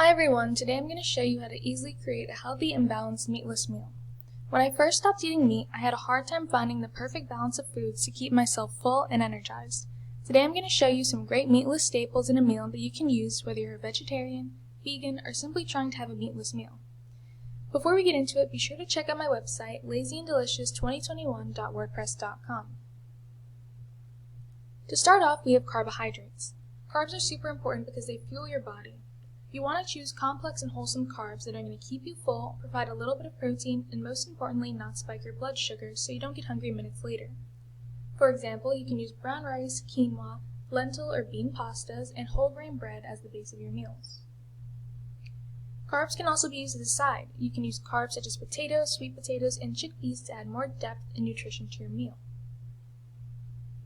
Hi everyone, today I'm going to show you how to easily create a healthy and balanced meatless meal. When I first stopped eating meat, I had a hard time finding the perfect balance of foods to keep myself full and energized. Today I'm going to show you some great meatless staples in a meal that you can use whether you're a vegetarian, vegan, or simply trying to have a meatless meal. Before we get into it, be sure to check out my website, lazyanddelicious2021.wordpress.com. To start off, we have carbohydrates. Carbs are super important because they fuel your body. You want to choose complex and wholesome carbs that are going to keep you full, provide a little bit of protein, and most importantly, not spike your blood sugar so you don't get hungry minutes later. For example, you can use brown rice, quinoa, lentil or bean pastas, and whole grain bread as the base of your meals. Carbs can also be used as a side. You can use carbs such as potatoes, sweet potatoes, and chickpeas to add more depth and nutrition to your meal.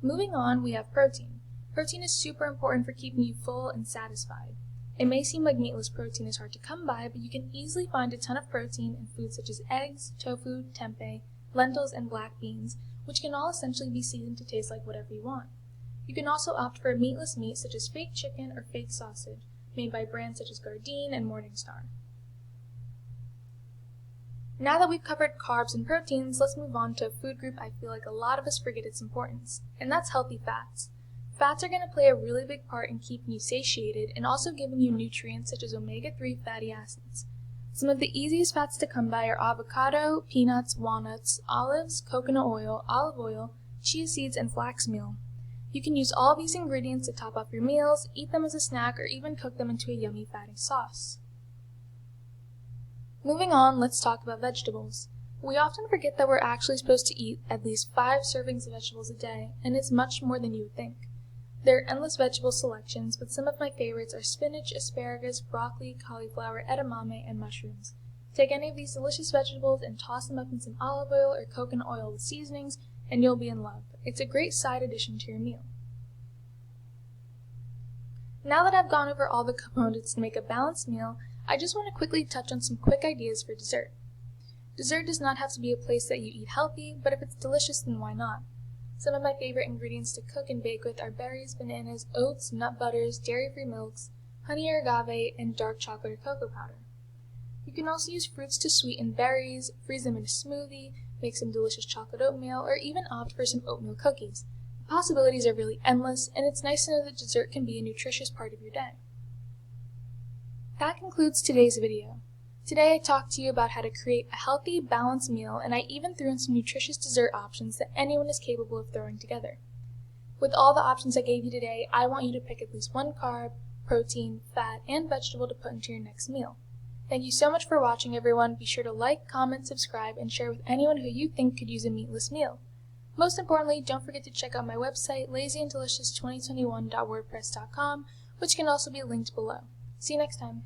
Moving on, we have protein. Protein is super important for keeping you full and satisfied. It may seem like meatless protein is hard to come by, but you can easily find a ton of protein in foods such as eggs, tofu, tempeh, lentils, and black beans, which can all essentially be seasoned to taste like whatever you want. You can also opt for a meatless meat such as fake chicken or fake sausage, made by brands such as Gardein and Morningstar. Now that we've covered carbs and proteins, let's move on to a food group I feel like a lot of us forget its importance, and that's healthy fats. Fats are going to play a really big part in keeping you satiated and also giving you nutrients such as omega-3 fatty acids. Some of the easiest fats to come by are avocado, peanuts, walnuts, olives, coconut oil, olive oil, chia seeds, and flax meal. You can use all these ingredients to top off your meals, eat them as a snack, or even cook them into a yummy fatty sauce. Moving on, let's talk about vegetables. We often forget that we're actually supposed to eat at least 5 servings of vegetables a day, and it's much more than you would think. There are endless vegetable selections, but some of my favorites are spinach, asparagus, broccoli, cauliflower, edamame, and mushrooms. Take any of these delicious vegetables and toss them up in some olive oil or coconut oil with seasonings, and you'll be in love. It's a great side addition to your meal. Now that I've gone over all the components to make a balanced meal, I just want to quickly touch on some quick ideas for dessert. Dessert does not have to be a place that you eat healthy, but if it's delicious, then why not? Some of my favorite ingredients to cook and bake with are berries, bananas, oats, nut butters, dairy-free milks, honey or agave, and dark chocolate or cocoa powder. You can also use fruits to sweeten berries, freeze them in a smoothie, make some delicious chocolate oatmeal, or even opt for some oatmeal cookies. The possibilities are really endless, and it's nice to know that dessert can be a nutritious part of your day. That concludes today's video. Today I talked to you about how to create a healthy, balanced meal, and I even threw in some nutritious dessert options that anyone is capable of throwing together. With all the options I gave you today, I want you to pick at least one carb, protein, fat, and vegetable to put into your next meal. Thank you so much for watching, everyone. Be sure to like, comment, subscribe, and share with anyone who you think could use a meatless meal. Most importantly, don't forget to check out my website, lazyanddelicious2021.wordpress.com, which can also be linked below. See you next time.